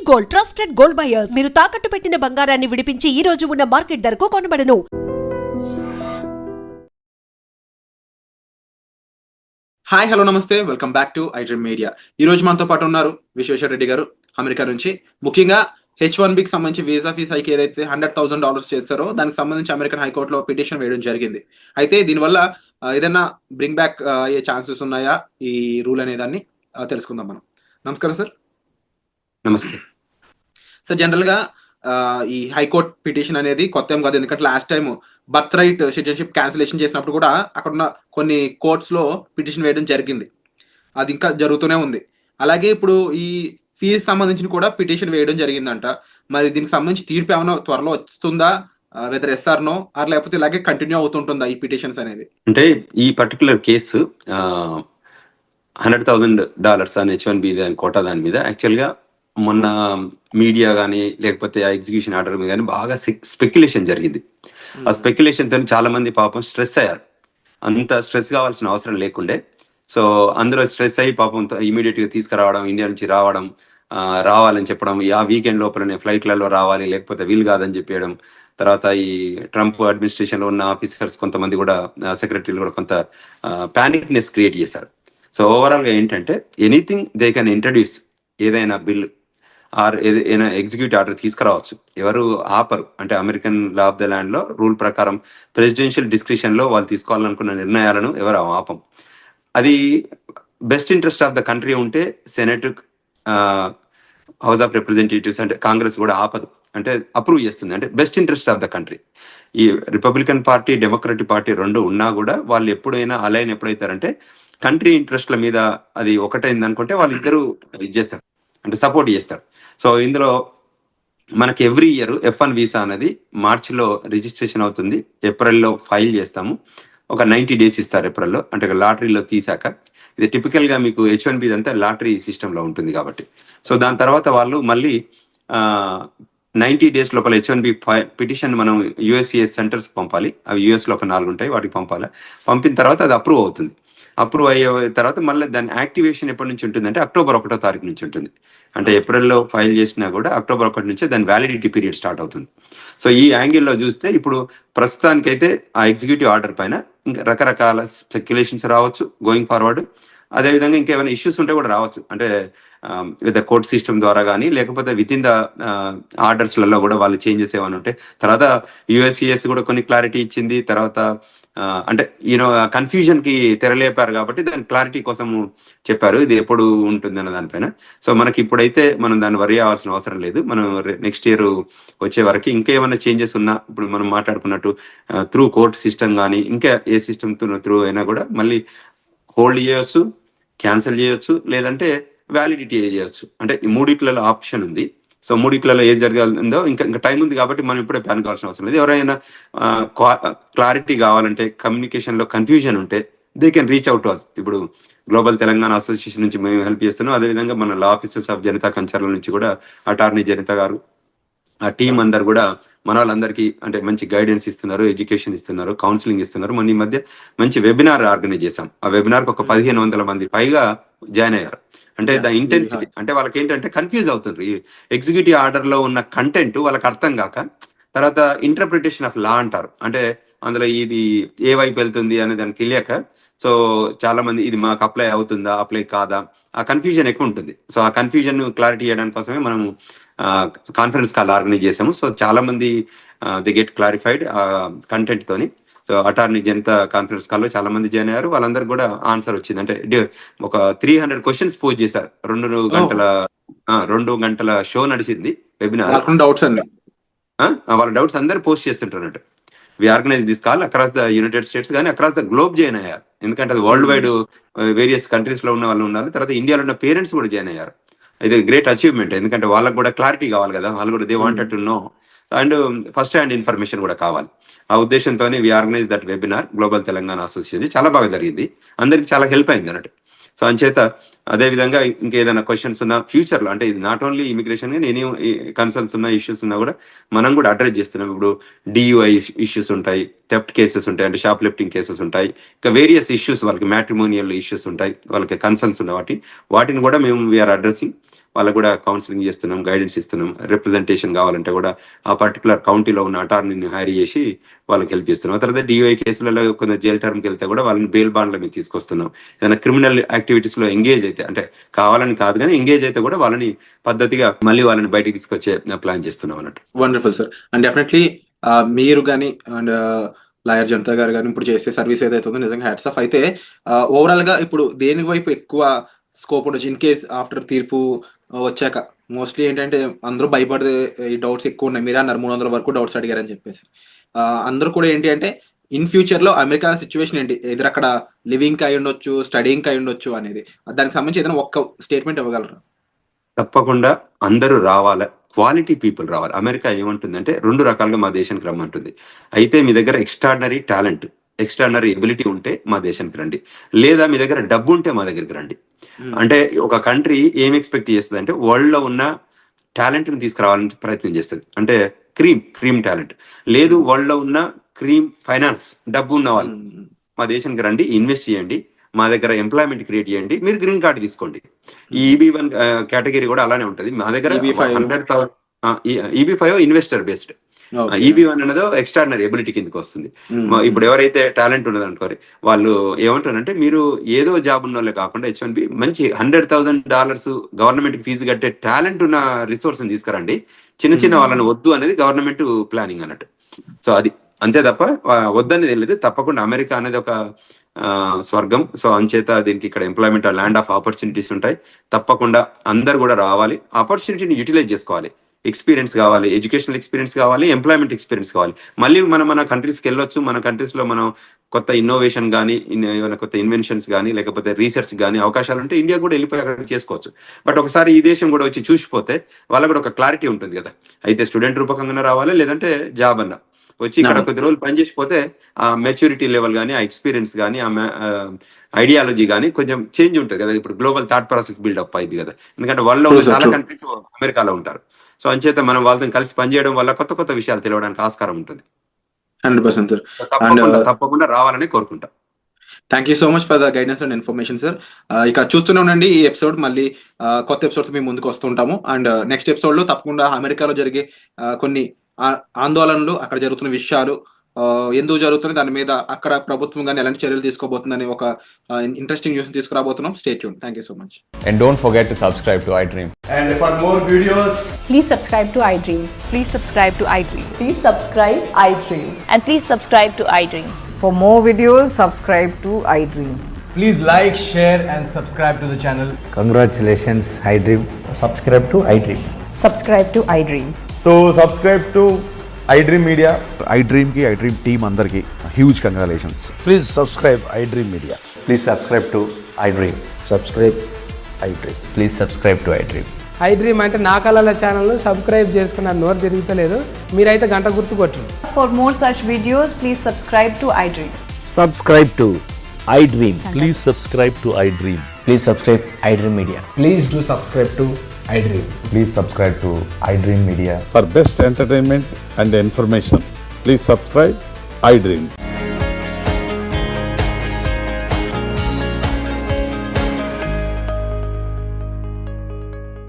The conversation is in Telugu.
Gold trusted gold buyers. మీరు తాకట్టు పెట్టిన బంగారాన్ని విడిపించి ఈ రోజు ఉన్న మార్కెట్ ధరకు కొనబడను. హాయ్ హలో నమస్తే, welcome back to iDream media. ఈ రోజు మనతో పాటు ఉన్నారు విశ్వేశ్వర రెడ్డి గారు అమెరికా నుంచి. ముఖ్యంగా H1Bకి సంబంధించి వీసా ఫీస్ హైక్ ఏదైతే $100,000 చేస్తారో దానికి సంబంధించి అమెరికన్ హైకోర్టులో పిటిషన్ వేయడం జరిగింది. అయితే దీనివల్ల ఏదైనా బ్రింగ్ బ్యాక్ అయ్యే ఛాన్సెస్ ఉన్నాయా ఈ రూల్ అనే దాన్ని తెలుసుకుందాం మనం. నమస్కారం సార్. నమస్తే సార్, జనరల్ గా ఈ హైకోర్టు పిటిషన్ అనేది కొత్త ఏం కాదు, ఎందుకంటే last time birth right citizenship cancellation చేసినప్పుడు కూడా అక్కడ ఉన్న కొన్ని కోర్ట్స్ లో పిటిషన్ వేయడం జరిగింది. అది ఇంకా జరుగుతూనే ఉంది. అలాగే ఇప్పుడు ఈ ఫీజు సంబంధించిన కూడా పిటిషన్ వేయడం జరిగిందంట. మరి దీనికి సంబంధించి తీర్పు ఏమైనా త్వరలో వస్తుందా, వెదర్ ఎస్ఆర్ నో ఆర్ లేకపోతే ఇలాగే కంటిన్యూ అవుతుంటుందా ఈ పిటిషన్స్ అనేది? అంటే ఈ పర్టికులర్ కేసు $100,000 అని H1B కోటా దాని మీద యాక్చువల్గా మొన్న మీడియా కానీ లేకపోతే ఆ ఎగ్జిక్యూషన్ ఆర్డర్ మీద కానీ బాగా స్పెక్యులేషన్ జరిగింది. ఆ స్పెక్యులేషన్ తో చాలా మంది పాపం స్ట్రెస్ అయ్యారు. అంత స్ట్రెస్ కావాల్సిన అవసరం లేకుండే. సో అందరూ స్ట్రెస్ అయ్యి పాపం ఇమీడియట్ గా తీసుకురావడం, ఇండియా నుంచి రావాలని చెప్పడం, ఆ వీకెండ్ లోపలనే ఫ్లైట్లలో రావాలి లేకపోతే వీలు కాదని చెప్పేయడం. తర్వాత ఈ ట్రంప్ అడ్మినిస్ట్రేషన్ లో ఉన్న ఆఫీసర్స్ కొంతమంది కూడా, సెక్రటరీలు కూడా కొంత ప్యానిక్నెస్ క్రియేట్ చేశారు. సో ఓవరాల్ గా ఏంటంటే ఎనీథింగ్ దే కెన్ ఇంట్రడ్యూస్, ఏదైనా బిల్ ఆర్ ఏదైనా ఎగ్జిక్యూటివ్ ఆర్డర్ తీసుకురావచ్చు, ఎవరు ఆపరు. అంటే American law of the land లో రూల్ ప్రకారం ప్రెసిడెన్షియల్ డిస్క్రిప్షన్ లో వాళ్ళు తీసుకోవాలనుకున్న నిర్ణయాలను ఎవరు ఆపం. అది best interest of the country ఉంటే సెనెట్, హౌస్ ఆఫ్ రిప్రజెంటేటివ్స్ అంటే కాంగ్రెస్ కూడా ఆపదు, అంటే అప్రూవ్ చేస్తుంది. అంటే best interest of the country. ఈ రిపబ్లికన్ పార్టీ, డెమోక్రటిక్ పార్టీ రెండు ఉన్నా కూడా వాళ్ళు ఎప్పుడైనా అలైన్ ఎప్పుడైతారంటే కంట్రీ ఇంట్రెస్ట్ల మీద అది ఒకటైంది అనుకుంటే వాళ్ళిద్దరూ ఇది చేస్తారు, అంటే సపోర్ట్ చేస్తారు. సో ఇందులో మనకి ఎవ్రీ ఇయర్ F1 వీసా అనేది మార్చిలో రిజిస్ట్రేషన్ అవుతుంది, ఏప్రిల్లో ఫైల్ చేస్తాము. ఒక 90 డేస్ ఇస్తారు ఏప్రిల్లో, అంటే లాటరీలో తీసాక. ఇది టిపికల్ గా మీకు H1B అంతా లాటరీ సిస్టమ్ లో ఉంటుంది కాబట్టి. సో దాని తర్వాత వాళ్ళు మళ్ళీ 90 డేస్ లోపల H1B పిటిషన్ మనం USCIS సెంటర్స్ పంపాలి. అవి US లో ఒక 4 ఉంటాయి, వాటికి పంపాలి. పంపిన తర్వాత అది అప్రూవ్ అవుతుంది. అప్రూవ్ అయ్యే తర్వాత మళ్ళీ దాని యాక్టివేషన్ ఎప్పటి నుంచి ఉంటుంది అంటే అక్టోబర్ 1వ తారీఖు నుంచి ఉంటుంది. అంటే ఏప్రిల్లో ఫైల్ చేసినా కూడా అక్టోబర్ 1 నుంచే దాని వ్యాలిడిటీ పీరియడ్ స్టార్ట్ అవుతుంది. సో ఈ యాంగిల్లో చూస్తే ఇప్పుడు ప్రస్తుతానికైతే ఆ ఎగ్జిక్యూటివ్ ఆర్డర్ పైన ఇంకా రకరకాల స్పెక్యులేషన్స్ రావచ్చు గోయింగ్ ఫార్వర్డ్. అదేవిధంగా ఇంకేమైనా ఇష్యూస్ ఉంటే కూడా రావచ్చు, అంటే విత్ కోర్ట్ సిస్టమ్ ద్వారా కానీ లేకపోతే విత్ ఇన్ ద ఆర్డర్స్లలో కూడా వాళ్ళు చేంజెస్ ఏమైనా ఉంటే. తర్వాత USCIS కూడా కొన్ని క్లారిటీ ఇచ్చింది. తర్వాత అంటే కన్ఫ్యూజన్ కి తెరలేపారు కాబట్టి దాని క్లారిటీ కోసం చెప్పారు ఇది ఎప్పుడు ఉంటుంది అన్న దానిపైన. సో మనకి ఇప్పుడైతే మనం దాన్ని వరి అవ్వాల్సిన అవసరం లేదు. మనం నెక్స్ట్ ఇయర్ వచ్చే వరకు ఇంకేమైనా చేంజెస్ ఉన్నా, ఇప్పుడు మనం మాట్లాడుకున్నట్టు త్రూ కోర్ట్ సిస్టమ్ కానీ ఇంకా ఏ సిస్టమ్ త్రూ అయినా కూడా మళ్ళీ హోల్డ్ చేయొచ్చు, క్యాన్సిల్ చేయొచ్చు, లేదంటే వ్యాలిడిటీ చేయొచ్చు. అంటే ఈ మూడిట్లలో ఆప్షన్ ఉంది. సో మూడిట్లలో ఏది జరగాలో ఇంకా టైం ఉంది కాబట్టి మనం ఇప్పుడే ప్లాన్ కావాల్సిన అవసరం లేదు. ఎవరైనా క్లారిటీ కావాలంటే, కమ్యూనికేషన్ లో కన్ఫ్యూజన్ ఉంటే they can reach out to us. ఇప్పుడు గ్లోబల్ తెలంగాణ అసోసియేషన్ నుంచి మేము హెల్ప్ చేస్తున్నాం. అదేవిధంగా మన లా ఆఫీసర్స్ ఆఫ్ జనతా కంచర్ల నుంచి కూడా అటార్నీ జనతా గారు, ఆ టీం అందరు కూడా మన వాళ్ళందరికీ అంటే మంచి గైడెన్స్ ఇస్తున్నారు, ఎడ్యుకేషన్ ఇస్తున్నారు, కౌన్సిలింగ్ ఇస్తున్నారు. మన ఈ మధ్య మంచి వెబినార్ ఆర్గనైజ్ చేశాం. ఆ వెబినార్ కు ఒక 1500 మంది పైగా జాయిన్ అయ్యారు. అంటే ద ఇంటెన్సిటీ అంటే వాళ్ళకి ఏంటంటే కన్ఫ్యూజ్ అవుతుంది. ఎగ్జిక్యూటివ్ ఆర్డర్ లో ఉన్న కంటెంట్ వాళ్ళకి అర్థం కాక, తర్వాత ఇంటర్ప్రిటేషన్ ఆఫ్ లా అంటారు, అంటే అందులో ఇది ఏ వైపు వెళ్తుంది అనే దానికి తెలియక, సో చాలా మంది ఇది మాకు అప్లై అవుతుందా, అప్లై కాదా, ఆ కన్ఫ్యూజన్ ఎక్కువ ఉంటుంది. సో ఆ కన్ఫ్యూజన్ క్లారిటీ చేయడానికి కోసమే మనం కాన్ఫరెన్స్ కాల్ ఆర్గనైజ్ చేసాము. సో చాలా మంది ది గెట్ క్లారిఫైడ్ కంటెంట్ తోని. So attorney Janata conference call లో చాలా మంది జాయిన్ అయ్యారు. వాళ్ళందరూ కూడా ఆన్సర్ వచ్చింది. అంటే ఒక 300 క్వశ్చన్స్ పోజ్ చేశారు. 2 గంటల షో నడిచింది వెబినార్. వాళ్ళ డౌట్స్ అందరు పోస్ట్ చేస్తుంటారు. We organize this call across the United States కానీ అక్రాస్ ద గ్లోబ్ జాయిన్ అయ్యారు. ఎందుకంటే అది వరల్డ్ వైడ్ వేరియస్ కంట్రీస్ లో ఉన్న వాళ్ళు ఉన్నారు. తర్వాత ఇండియాలో ఉన్న పేరెంట్స్ కూడా జాయిన్ అయ్యారు. ఇది గ్రేట్ అచీవ్మెంట్, ఎందుకంటే వాళ్ళకు కూడా క్లారిటీ కావాలి కదా, వాళ్ళు కూడా they wanted to know and first hand information కూడా కావాలి. ఆ ఉద్దేశంతోనే we organize that webinar global Telangana association. చాలా బాగా జరిగింది, అందరికి చాలా హెల్ప్ అయింది అన్నట్టు. సో అంచేత అదే విధంగా ఇంకేదైనా క్వశ్చన్స్ ఉన్నా ఫ్యూచర్ లో, అంటే ఇది నాట్ ఓన్లీ ఇమిగ్రేషన్ కానీ ఎనీ కన్సర్న్స్ ఉన్న ఇష్యూస్ ఉన్నా కూడా మనం కూడా అడ్రస్ చేస్తున్నాం. ఇప్పుడు DUI ఇష్యూస్ ఉంటాయి, థెఫ్ట్ కేసెస్ ఉంటాయి, అంటే షాప్ లిఫ్టింగ్ కేసెస్ ఉంటాయి, ఇంకా వేరియస్ ఇష్యూస్ వాళ్ళకి మ్యాట్రిమోనియల్ ఇష్యూస్ ఉంటాయి, వాళ్ళకి కన్సర్న్స్ ఉన్న వాటిని కూడా మేము వీఆర్ అడ్రసింగ్. వాళ్ళకు కూడా కౌన్సిలింగ్ చేస్తున్నాం, గైడెన్స్ ఇస్తున్నాం. రిప్రజెంటేషన్ కావాలంటే కూడా ఆ పర్టికులర్ కౌంటీలో ఉన్న అటార్నీని హైర్ చేసి వాళ్ళకి హెల్ప్ చేస్తున్నాం. ఆ తర్వాత డిఓఐ కేసులలో కొంత జైల్ టర్మ్కి వెళ్తే కూడా వాళ్ళని బెయిల్ బాండ్ల మీద తీసుకొస్తున్నాం. ఏదైనా క్రిమినల్ యాక్టివిటీస్ లో ఎంగేజ్ అయితే, అంటే కావాలని కాదు కానీ ఎంగేజ్ అయితే కూడా వాళ్ళని పద్ధతిగా మళ్ళీ వాళ్ళని బయటికి తీసుకొచ్చే ప్లాన్ చేస్తున్నాం అన్నట్టు. Wonderful sir. అండ్ డెఫినెట్లీ మీరు కానీ అండ్ లాయర్ జనతా గారు కానీ ఇప్పుడు చేసే సర్వీస్ ఏదైతే ఉందో నిజంగా హ్యాట్స్ ఆఫ్. అయితే ఓవరాల్ గా ఇప్పుడు దేని వైపు ఎక్కువ స్కోప్ ఉండొచ్చు ఇన్ కేస్ ఆఫ్టర్ తీర్పు వచ్చాక? మోస్ట్లీ ఏంటంటే అందరూ భయపడే ఈ డౌట్స్ ఎక్కువ ఉన్నాయి. మీరే అన్నారు 300 వరకు డౌట్స్ అడిగారని చెప్పేసి. అందరూ కూడా ఏంటి అంటే ఇన్ ఫ్యూచర్ లో అమెరికా సిచ్యువేషన్ ఏంటి, ఎదురు అక్కడ లివింగ్ అయి ఉండొచ్చు, స్టడీయింగ్ అయి ఉండొచ్చు అనేది, దానికి సంబంధించి ఏదైనా ఒక్క స్టేట్మెంట్ ఇవ్వగలరా? తప్పకుండా అందరూ రావాలి, క్వాలిటీ పీపుల్ రావాలి. అమెరికా ఏమంటుందంటే 2 రకాలుగా మా దేశానికి రమ్మంటుంది. అయితే మీ దగ్గర ఎక్స్ట్రాడినరీ టాలెంట్, ఎక్స్ట్రాడినరీ ఎబిలిటీ ఉంటే మా దేశానికి రండి, లేదా మీ దగ్గర డబ్బు ఉంటే మా దగ్గరికి రండి. అంటే ఒక కంట్రీ ఏం ఎక్స్పెక్ట్ చేస్తుంది అంటే వరల్డ్ లో ఉన్న టాలెంట్ ని తీసుకురావాలని ప్రయత్నం చేస్తుంది. అంటే క్రీమ్ టాలెంట్ లేదు, వరల్డ్ లో ఉన్న క్రీమ్ ఫైనాన్స్, డబ్బు ఉన్న వాళ్ళు మా దేశానికి రండి, ఇన్వెస్ట్ చేయండి, మా దగ్గర ఎంప్లాయ్మెంట్ క్రియేట్ చేయండి, మీరు గ్రీన్ కార్డు తీసుకోండి. ఈ EB1 కేటగిరీ కూడా అలానే ఉంటుంది. మా దగ్గర EB5 ఇన్వెస్టర్ బేస్డ్, EB1 అనేది ఎక్స్ట్రాడినరీ ఎబిలిటీ కిందకి వస్తుంది. ఇప్పుడు ఎవరైతే టాలెంట్ ఉన్నది అనుకోరు వాళ్ళు ఏమంటారంటే మీరు ఏదో జాబ్ ఉన్న వాళ్ళే కాకుండా H1B మంచి $100,000 గవర్నమెంట్ ఫీజు కట్టే టాలెంట్ ఉన్న రిసోర్స్ తీసుకురండి, చిన్న వాళ్ళని వద్దు అనేది గవర్నమెంట్ ప్లానింగ్ అన్నట్టు. సో అది అంతే తప్ప వద్దనేది లేదు. తప్పకుండా అమెరికా అనేది ఒక స్వర్గం. సో అంచేత దీనికి ఇక్కడ ఎంప్లాయ్మెంట్ ల్యాండ్ ఆఫ్ ఆపర్చునిటీస్ ఉంటాయి. తప్పకుండా అందరు కూడా రావాలి, ఆపర్చునిటీని యూటిలైజ్ చేసుకోవాలి. ఎక్స్పీరియన్స్ కావాలి, ఎడ్యుకేషనల్ ఎక్స్పీరియన్స్ కావాలి, ఎంప్లాయ్మెంట్ ఎక్స్పీరియన్స్ కావాలి. మళ్ళీ మన కంట్రీస్కి వెళ్ళొచ్చు. మన కంట్రీస్లో మనం కొత్త ఇన్నోవేషన్ కానీ, ఏమైనా కొత్త ఇన్వెన్షన్స్ కానీ, లేకపోతే రీసెర్చ్ కానీ అవకాశాలు ఉంటే ఇండియా కూడా వెళ్ళిపోయి అక్కడ చేసుకోవచ్చు. బట్ ఒకసారి ఈ దేశం కూడా వచ్చి చూసిపోతే వాళ్ళకు కూడా ఒక క్లారిటీ ఉంటుంది కదా, అయితే స్టూడెంట్ రూపకంగా రావాలి, లేదంటే జాబ్ అన్నా వచ్చి ఇక్కడ కొద్ది రోజులు పనిచేసిపోతే ఆ మెచ్యూరిటీ లెవెల్ కానీ, ఆ ఎక్స్పీరియన్స్ కానీ, ఆ ఐడియాలజీ కానీ కొంచెం చేంజ్ ఉంటుంది కదా. ఇప్పుడు గ్లోబల్ థాట్ ప్రాసెస్ బిల్డప్ అయింది కదా, ఎందుకంటే వాళ్ళలో చాలా కంట్రీస్ అమెరికాలో ఉంటారు. సో అంచేత మనం వాళ్ళతో కలిసి పనిచేయడం వల్ల కొత్త విషయాలు తెలియడానికి ఆస్కారం ఉంటుంది. 100% సార్. తప్పకుండా రావాలని కోరుకుంటా. Thank you so much for the guidance and information sir. ఇక చూస్తూనే ఉండండి ఈ ఎపిసోడ్, మళ్ళీ కొత్త ఎపిసోడ్స్ మేము ముందుకు వస్తుంటాము. అండ్ నెక్స్ట్ ఎపిసోడ్ లో తప్పకుండా అమెరికాలో జరిగే కొన్ని ఆందోళనలు, అక్కడ జరుగుతున్న విషయాలు ఎందుకు జరుగుతుంది, దాని మీద అక్కడ ప్రభుత్వం కానీ ఎలాంటి చర్యలు తీసుకోబోతుందని ఒక ఇంట్రెస్టింగ్ న్యూస్ తీసుకురాబోతున్నాం. Stay tune. Thank you so much. And don't forget to subscribe to iDream. And for more videos, Please subscribe to iDream. Please subscribe to iDream. Please subscribe iDream. And please subscribe to iDream. For more videos, subscribe to iDream. please like, share and subscribe to the channel. Congratulations, iDream. Subscribe to iDream. Subscribe to iDream. So subscribe to iDream Media. iDream team అందరికి huge congratulations. Please subscribe iDream Media. Please subscribe to iDream. Subscribe iDream. Please subscribe to iDream. iDream అంటే నా కళల ఛానల్ సబ్స్క్రైబ్ చేసుకున్న నోరు తిరుగుతలేదు, మీరైతే గంట గుర్తు కొట్టండి. For more such videos, please subscribe to iDream. Subscribe to iDream. Please subscribe to iDream. Please subscribe iDream Media. Please do subscribe to iDream. Please subscribe to iDream Media. For best entertainment and information, please subscribe iDream.